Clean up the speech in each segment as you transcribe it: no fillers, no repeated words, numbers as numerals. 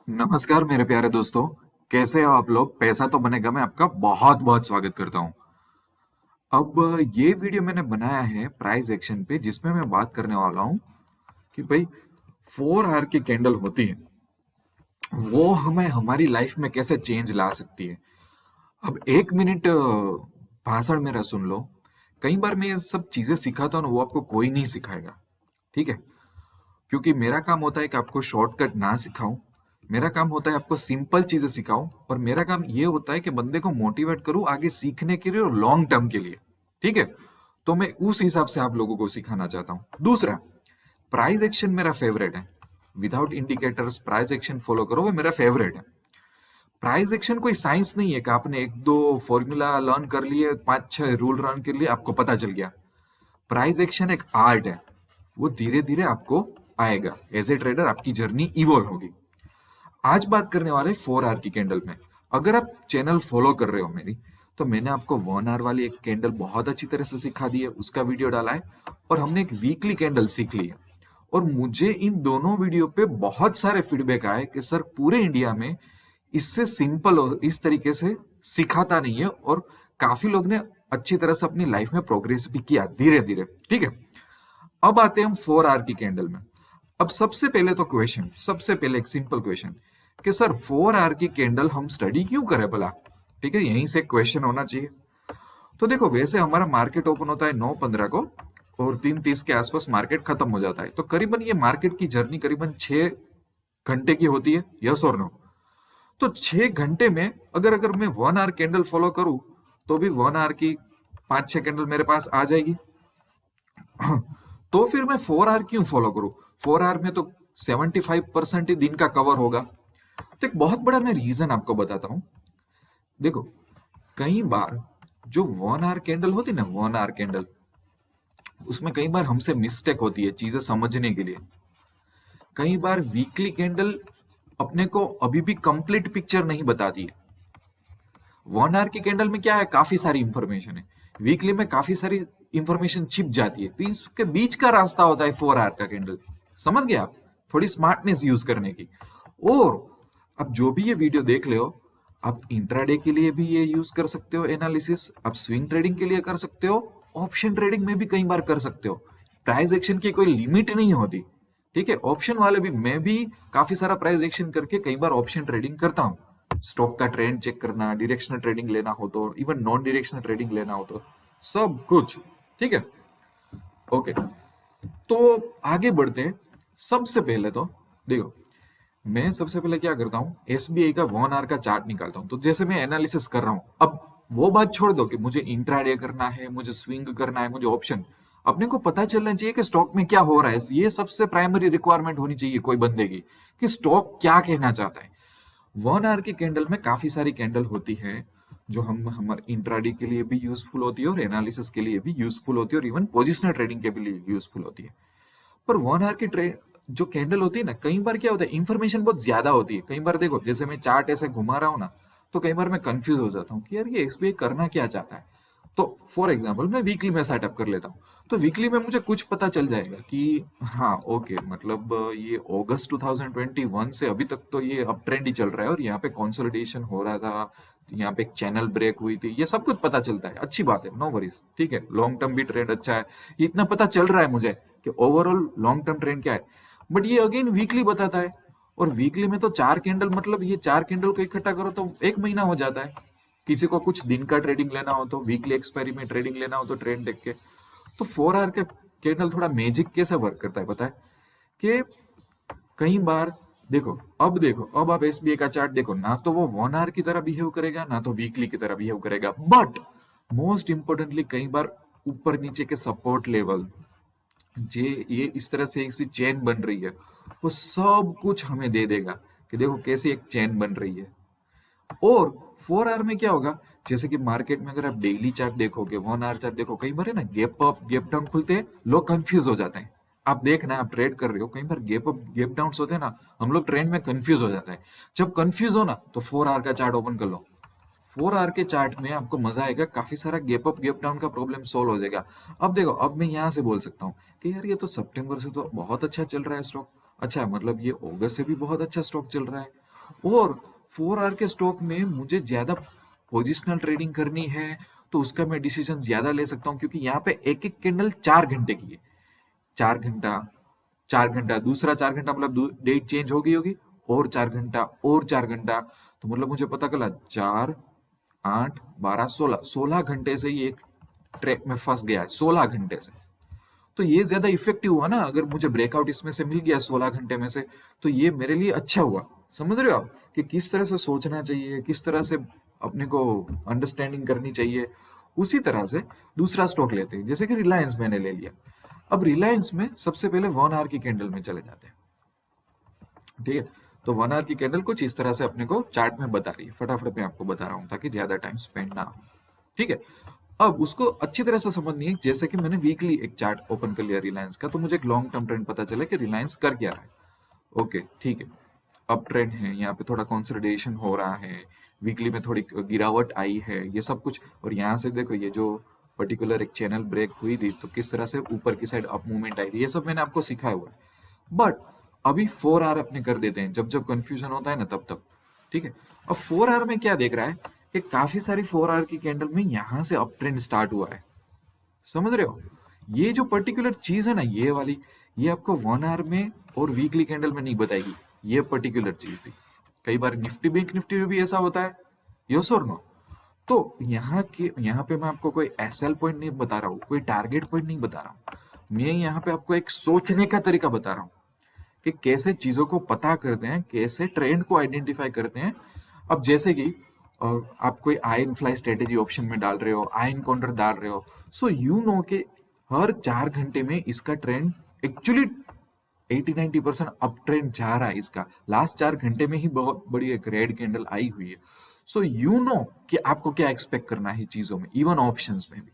नमस्कार मेरे प्यारे दोस्तों। कैसे हो आप लोग? पैसा तो बनेगा में आपका बहुत बहुत स्वागत करता हूँ। अब ये वीडियो मैंने बनाया है प्राइस एक्शन पे, जिसमें मैं बात करने वाला हूँ कि भाई 4 आवर की कैंडल होती है, वो हमें हमारी लाइफ में कैसे चेंज ला सकती है। अब 1 मिनट भाषण मेरा सुन लो। कई बार मैं ये सब चीजें सिखाता हूँ ना, वो आपको कोई नहीं सिखाएगा। ठीक है? क्योंकि मेरा काम होता है कि आपको शॉर्टकट ना सिखाऊं। मेरा काम होता है आपको सिंपल चीजें सिखाऊं, और मेरा काम ये होता है कि बंदे को मोटिवेट करूं आगे सीखने के लिए और लॉन्ग टर्म के लिए। ठीक है? तो मैं उस हिसाब से आप लोगों को सिखाना चाहता हूं। दूसरा, प्राइस एक्शन मेरा फेवरेट है। Without indicators price action follow करो, वो मेरा फेवरेट है। प्राइस एक्शन कोई साइंस नहीं है कि आपने एक दो फॉर्मूला लर्न कर लिए, पांच छह रूल लर्न कर लिए, आपको पता चल गया। प्राइस एक्शन एक आर्ट है। वो धीरे धीरे आपको आएगा। एज ए ट्रेडर आपकी जर्नी इवॉल्व होगी। आज बात करने वाले 4 आवर की कैंडल में। अगर आप चैनल फॉलो कर रहे हो मेरी, तो मैंने आपको 1 आवर वाली एक कैंडल बहुत अच्छी तरह से सिखा दी है, उसका वीडियो डाला है। और हमने एक वीकली कैंडल सीख ली है। और मुझे इन दोनों वीडियो पे बहुत सारे फीडबैक आए कि सर, पूरे इंडिया में इससे सिंपल और इस तरीके से सिखाता नहीं है, और काफी लोग ने अच्छी तरह से अपनी लाइफ में प्रोग्रेस भी किया धीरे धीरे। ठीक है? अब आते हैं हम 4 आवर की कैंडल में। अब सबसे पहले तो क्वेश्चन, सबसे पहले एक सिंपल क्वेश्चन कि सर 4 आवर की कैंडल हम स्टडी क्यों करें भला? ठीक है, यहीं से क्वेश्चन होना चाहिए। तो देखो, वैसे हमारा मार्केट ओपन होता है 9:15 को, और 3:30 के आसपास मार्केट खत्म हो जाता है। तो करीबन ये मार्केट की जर्नी करीबन 6 घंटे की होती है। यस और नो? तो 6 घंटे में अगर अगर मैं 1 आवर कैंडल फॉलो करूं, तो भी 1 आवर की 5-6 कैंडल मेरे पास आ जाएगी। तो फिर मैं 4 आवर क्यों फॉलो करूं? 4 आवर में तो 75% ही दिन का कवर होगा। तो एक बहुत बड़ा मैं रीजन आपको बताता हूं। देखो, कई बार जो 1 आवर कैंडल होती है ना, 1 आवर कैंडल, उसमें कई बार हमसे मिस्टेक होती है चीजें समझने के लिए। कई बार वीकली कैंडल अपने को अभी भी कंप्लीट पिक्चर नहीं बताती है। 1 आवर की कैंडल में क्या है, काफी सारी इंफॉर्मेशन है। वीकली में काफी सारी इंफॉर्मेशन छिप जाती है। तो इसके बीच का रास्ता होता है 4 आवर का कैंडल। समझ गए आप? थोड़ी स्मार्टनेस यूज करने की। और अब जो भी ये वीडियो देख ले हो, आप इंट्राडे के लिए भी ये यूज कर सकते हो एनालिसिस, आप स्विंग ट्रेडिंग के लिए कर सकते हो, ऑप्शन ट्रेडिंग में भी कई बार कर सकते हो। प्राइस एक्शन की कोई लिमिट नहीं होती। ठीक है? ऑप्शन वाले भी, मैं भी काफी सारा प्राइस एक्शन करके कई बार ऑप्शन ट्रेडिंग करता हूँ। स्टॉक का ट्रेंड चेक करना, डायरेक्शनल ट्रेडिंग लेना हो तो, इवन नॉन डायरेक्शनल ट्रेडिंग लेना हो तो, सब कुछ। ठीक है? ओके, तो आगे बढ़ते हैं। सबसे पहले तो देखो, मैं सबसे पहले क्या करता हूँ, एसबीआई का 1 आवर का चार्ट निकालता हूँ। तो जैसे मैं एनालिसिस कर रहा हूँ, अब वो बात छोड़ दो कि मुझे इंट्राडे करना है, मुझे स्विंग करना है, मुझे ऑप्शन। अपने को पता चलना चाहिए कि स्टॉक में क्या हो रहा है। ये सबसे प्राइमरी रिक्वायरमेंट होनी चाहिए कोई बंदे की, कि स्टॉक क्या कहना चाहता है। 1 आवर की कैंडल में काफी सारी कैंडल होती है, जो हम हमारे इंट्राडे के लिए भी यूजफुल होती है, और एनालिसिस के लिए भी यूजफुल होती है, और इवन पोजिशनल ट्रेडिंग के भी लिए यूजफुल होती है। पर 1 आवर की ट्रेड जो कैंडल होती है ना, कई बार क्या होता है, इंफॉर्मेशन बहुत ज्यादा होती है। कई बार देखो, जैसे मैं चार्ट ऐसे घुमा रहा हूँ ना, तो कई बार मैं कंफ्यूज हो जाता हूँ कि यार ये एसबीआई करना क्या चाहता है। तो फॉर एग्जाम्पल मैं वीकली में सेटअप कर लेता हूँ। तो वीकली में मुझे कुछ पता चल जाएगा कि हाँ ओके, मतलब ये अगस्त 2021 से अभी तक तो ये अप ट्रेंड ही चल रहा है, और यहाँ पे कंसोलिडेशन हो रहा था, यहाँ पे एक चैनल ब्रेक हुई थी, ये सब कुछ पता चलता है। अच्छी बात है, नो वरीज। ठीक है, लॉन्ग टर्म भी ट्रेंड अच्छा है, इतना पता चल रहा है मुझे कि ओवरऑल लॉन्ग टर्म ट्रेंड क्या है। बट ये अगेन वीकली बताता है, और वीकली में तो 4 कैंडल, मतलब ये 4 कैंडल को इकट्ठा करो तो 1 महीना हो जाता है। किसी को कुछ दिन का ट्रेडिंग लेना हो तो, वीकली एक्सपायरी में ट्रेडिंग लेना हो तो ट्रेंड देख के। तो 4 आवर का कैंडल थोड़ा मैजिक कैसे वर्क करता है पता है? कि कई बार देखो, अब आप एसबीआई का चार्ट देखो ना, तो वो 1 आवर की तरह बिहेव करेगा, ना तो वीकली की तरह बिहेव करेगा। बट मोस्ट इंपोर्टेंटली, कई बार ऊपर नीचे के सपोर्ट लेवल, ये इस तरह से एक चेन बन रही है, वो सब कुछ हमें दे देगा कि देखो कैसी एक चेन बन रही है। और 4 आवर में क्या होगा, जैसे कि मार्केट में अगर आप डेली चार्ट देखोगे, 1 आवर चार्ट देखो, कई बार है ना, गैप अप गैप डाउन खुलते हैं, लोग कंफ्यूज हो जाते हैं। आप देखना, आप ट्रेड कर रहे हो, कई बार गैप अप गैप डाउन होते हैं ना, हम लोग ट्रेंड में कंफ्यूज हो जाते हैं। जब कंफ्यूज हो ना, तो 4 आवर का चार्ट ओपन कर लो। 4 आवर के चार्ट में आपको मजा आएगा, काफी सारा गैप अप गैप डाउन का प्रॉब्लम सोल्व हो जाएगा। अब देखो, अब मैं यहाँ से बोल सकता हूँ कि यार ये तो सितंबर से तो बहुत अच्छा चल रहा है स्टॉक। अच्छा, मतलब ये अगस्त से भी बहुत अच्छा स्टॉक चल रहा है, और 4 आवर के स्टॉक में मुझे ज्यादा पोजिशनल ट्रेडिंग करनी है तो उसका मैं डिसीजन ज्यादा ले सकता हूँ, क्योंकि यहाँ पे एक एक कैंडल 4 घंटे की है। 4 घंटा, 4 घंटा, दूसरा 4 घंटा मतलब डेट चेंज हो गई होगी, और 4 घंटा, और 4 घंटा, तो मतलब मुझे पता चला 4, 8, 12, 16 घंटे से ही एक ट्रैक में फंस गया है, 16 घंटे से। तो ये ज्यादा इफेक्टिव हुआ ना, अगर मुझे ब्रेकआउट इसमें से मिल गया 16 घंटे में से, तो ये मेरे लिए अच्छा हुआ। समझ रहे हो आप कि किस तरह से सोचना चाहिए, किस तरह से अपने को अंडरस्टैंडिंग करनी चाहिए। उसी तरह से दूसरा स्टॉक लेते हैं, जैसे कि रिलायंस मैंने ले लिया। अब रिलायंस में सबसे पहले 1 आवर की कैंडल में चले जाते हैं, ठीक है। तो 1 आवर की कैंडल कुछ इस तरह से अपने को चार्ट में बता रही है, फटाफट मैं आपको बता रहा हूँ ताकि ज्यादा टाइम स्पेंड ना हो, ठीक है। अब उसको अच्छी तरह से समझनी है। जैसे कि मैंने वीकली एक चार्ट ओपन कर लिया रिलायंस का, तो मुझे एक लॉन्ग टर्म ट्रेंड पता चला कि रिलायंस कर क्या रहा है। ओके, ठीक है, अप ट्रेंड है, यहाँ पे थोड़ा कंसोलिडेशन हो रहा है, वीकली में थोड़ी गिरावट आई है, ये सब कुछ। और यहाँ से देखो ये जो पर्टिकुलर एक चैनल ब्रेक हुई थी, तो किस तरह से ऊपर की साइड अप मूवमेंट आई थी, ये सब मैंने आपको सिखाया हुआ है। बट अभी 4 आवर अपने कर देते हैं, जब जब कंफ्यूजन होता है ना तब तब, ठीक है। अब 4 आवर में क्या देख रहा है कि काफी सारी 4 आवर की कैंडल में यहाँ से अप ट्रेंड स्टार्ट हुआ है। समझ रहे हो, ये जो पर्टिकुलर चीज है ना, ये वाली, ये आपको 1 आवर में और वीकली कैंडल में नहीं बताएगी, ये पर्टिकुलर चीज भी। कई बार निफ्टी, बैंक निफ्टी में भी ऐसा होता है, यस और नो। तो यहाँ पे मैं आपको कोई एसएल पॉइंट नहीं बता रहा हूँ, कोई टारगेट पॉइंट नहीं बता रहा हूँ, मैं यहाँ पे आपको एक सोचने का तरीका बता रहा हूँ कि कैसे चीजों को पता करते हैं, कैसे ट्रेंड को आइडेंटिफाई करते हैं। अब जैसे कि आप कोई आयन फ्लाई स्ट्रेटेजी ऑप्शन में डाल रहे हो, आयन काउंटर डाल रहे हो, सो यू नो के हर 4 घंटे में इसका ट्रेंड एक्चुअली 80-90% अप ट्रेंड जा रहा है इसका। लास्ट 4 घंटे में ही बहुत बड़ी एक रेड कैंडल आई हुई है। सो यू नो कि आपको क्या एक्सपेक्ट करना है चीजों में, इवन ऑप्शंस में भी,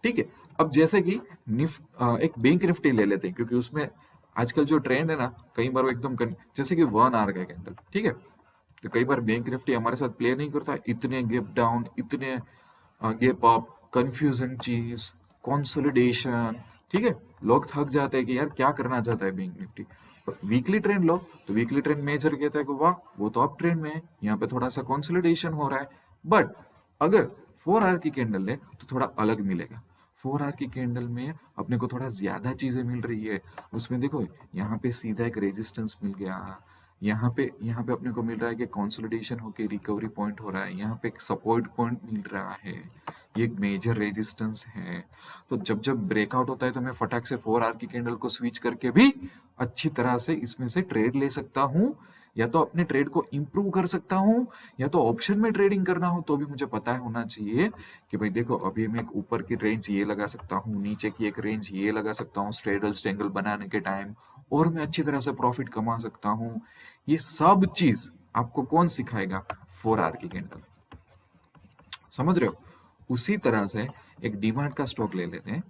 ठीक है। अब जैसे कि एक बैंक निफ्टी ले लेते हैं, क्योंकि उसमें आजकल जो ट्रेंड है ना, कई बार वो एकदम जैसे कि 1 आवर का कैंडल, ठीक है। तो कई बार बैंक निफ्टी हमारे साथ प्ले नहीं करता, इतने गैप डाउन, इतने गैप अप, कंफ्यूजन चीज, कंसोलिडेशन, ठीक है। लोग थक जाते हैं कि यार क्या करना चाहता है बैंक निफ्टी। पर वीकली ट्रेंड लो, तो वीकली ट्रेंड मेजर कहता है कि वाह वो तो अप ट्रेंड में है, यहाँ पे थोड़ा सा कंसोलिडेशन हो रहा है। बट अगर 4 आवर की कैंडल ले तो थोड़ा अलग मिलेगा। 4 आवर की कैंडल में अपने को थोड़ा ज्यादा चीजें मिल रही है। उसमें देखो यहाँ पे सीधा एक रेजिस्टेंस मिल गया, यहाँ पे अपने को मिल रहा है कि कंसोलिडेशन होके रिकवरी पॉइंट हो रहा है, यहाँ पे एक सपोर्ट पॉइंट मिल रहा है, ये एक मेजर रेजिस्टेंस है। तो जब जब ब्रेकआउट होता है तो मैं फटाक से 4 आवर की कैंडल को स्विच करके भी अच्छी तरह से इसमें से ट्रेड ले सकता हूँ, या तो अपने ट्रेड को इंप्रूव कर सकता हूँ, या तो ऑप्शन में ट्रेडिंग करना हो तो भी मुझे पता होना चाहिए कि भाई देखो अभी मैं एक ऊपर की रेंज ये लगा सकता हूँ, नीचे की एक रेंज ये लगा सकता हूँ स्ट्रेडल स्ट्रेंगल बनाने के टाइम, और मैं अच्छी तरह से प्रॉफिट कमा सकता हूँ। ये सब चीज आपको कौन सिखाएगा? 4 आवर की कैंडल। समझ रहे हो? उसी तरह से एक डीमार्ट का स्टॉक ले लेते हैं।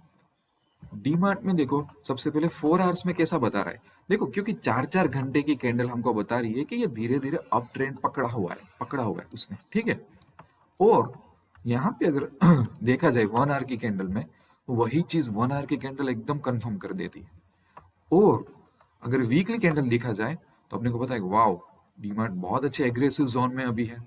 डीमार्ट में देखो सबसे पहले 4 आवर्स में कैसा बता रहा है, देखो क्योंकि 4-4 घंटे की कैंडल हमको बता रही है कि ये धीरे धीरे अप ट्रेंड पकड़ा हुआ है उसने, ठीक है। और यहाँ पे अगर देखा जाए 1 आवर की कैंडल में, तो वही चीज 1 आवर की कैंडल एकदम कंफर्म कर देती है। और अगर वीकली कैंडल देखा जाए तो अपने को पता है वाओ डीमार्ट बहुत अच्छे एग्रेसिव जोन में अभी है,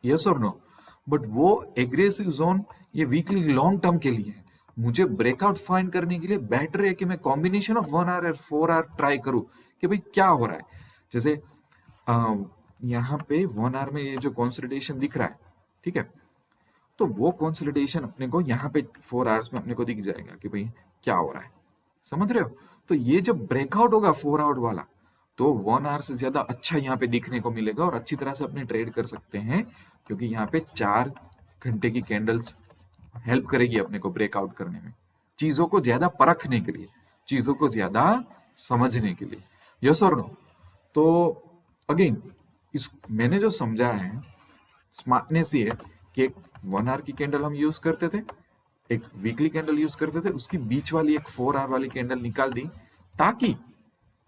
यस और नो। बट वो एग्रेसिव जोन ये वीकली लॉन्ग टर्म के लिए है। मुझे ब्रेकआउट फाइंड करने के लिए बेटर है कि मैं कॉम्बिनेशन ऑफ 1 आवर और 4 आवर ट्राई करूं कि भाई क्या हो रहा है। जैसे यहाँ पे 1 आवर में ये जो कंसोलिडेशन दिख रहा है, ठीक है, तो वो कंसोलिडेशन अपने को यहाँ पे 4 आवर्स में अपने को दिख जाएगा कि भाई क्या हो रहा है। समझ रहे हो? तो ये जब ब्रेकआउट होगा 4 आवर वाला, तो 1 आवर से ज्यादा अच्छा यहाँ पे दिखने को मिलेगा और अच्छी तरह से अपने ट्रेड कर सकते हैं, क्योंकि यहाँ पे 4 घंटे की कैंडल्स हेल्प करेगी अपने को ब्रेकआउट करने में, चीजों को ज्यादा परखने के लिए, चीजों को ज्यादा समझने के लिए, यस और नो। तो अगेन इस मैंने जो समझा है स्मार्टनेस ये है कि एक 1 आवर की कैंडल हम यूज करते थे, एक वीकली कैंडल यूज करते थे, उसकी बीच वाली एक 4 आवर वाली कैंडल निकाल दी, ताकि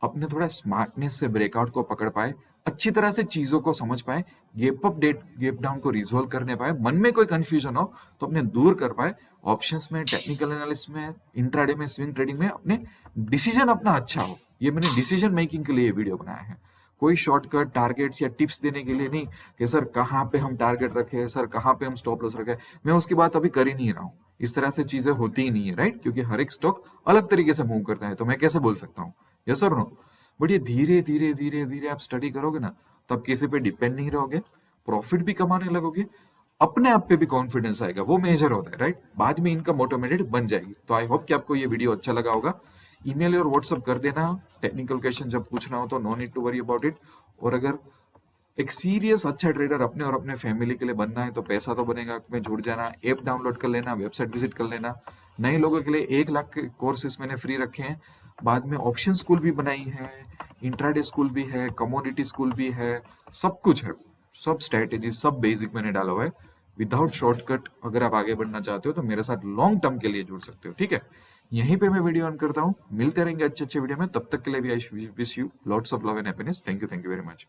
अपने थोड़ा स्मार्टनेस से ब्रेकआउट को पकड़ पाए, अच्छी तरह से चीजों को समझ पाए, gap up date gap down को रिजोल्व करने पाए, मन में कोई कंफ्यूजन हो तो अपने दूर कर पाए, ऑप्शंस में, टेक्निकल एनालिसिस में, इंट्राडे में, स्विंग ट्रेडिंग में अपने डिसीजन अपना अच्छा हो। ये मैंने डिसीजन मेकिंग के लिए वीडियो बनाया है, कोई शॉर्टकट टारगेट्स या टिप्स देने के लिए नहीं कि सर कहाँ पे हम टारगेट रखे, सर कहाँ पे हम स्टॉप लॉस रखे। मैं उसकी बात अभी कर ही नहीं रहा हूँ। इस तरह से चीजें होती ही नहीं है, राइट? क्योंकि हर एक स्टॉक अलग तरीके से मूव करता है, तो मैं कैसे बोल सकता हूँ, यस और नो? बट ये धीरे धीरे धीरे धीरे आप स्टडी करोगे ना, तो आप किसी पे डिपेंड नहीं रहोगे, प्रॉफिट भी कमाने लगोगे, अपने आप पे भी कॉन्फिडेंस आएगा, वो मेजर होता है, राइट? बाद में इनकम ऑटोमेटेड बन जाएगी। तो आई होप कि आपको ये वीडियो अच्छा लगा होगा। ईमेल और व्हाट्सअप कर देना, टेक्निकल क्वेश्चन जब पूछना हो तो no need to worry about it. और अगर एक सीरियस अच्छा ट्रेडर अपने और अपने फैमिली के लिए बनना है तो पैसा तो बनेगा में जुड़ जाना, ऐप डाउनलोड कर लेना, वेबसाइट विजिट कर लेना। नए लोगों के लिए 1 लाख के कोर्सेस मैंने फ्री रखे हैं। बाद में ऑप्शन स्कूल भी बनाई है, इंट्राडे स्कूल भी है, कमोडिटी स्कूल भी है, सब कुछ है, सब स्ट्रेटेजी, सब बेसिक मैंने डाला हुआ है विदाउट शॉर्टकट। अगर आप आगे बढ़ना चाहते हो तो मेरे साथ लॉन्ग टर्म के लिए जुड़ सकते हो, ठीक है? यहीं पे मैं वीडियो ऑन करता हूँ, मिलते रहेंगे अच्छे अच्छे वीडियो में। तब तक के लिए भी I wish you lots of love and happiness. Thank you very much.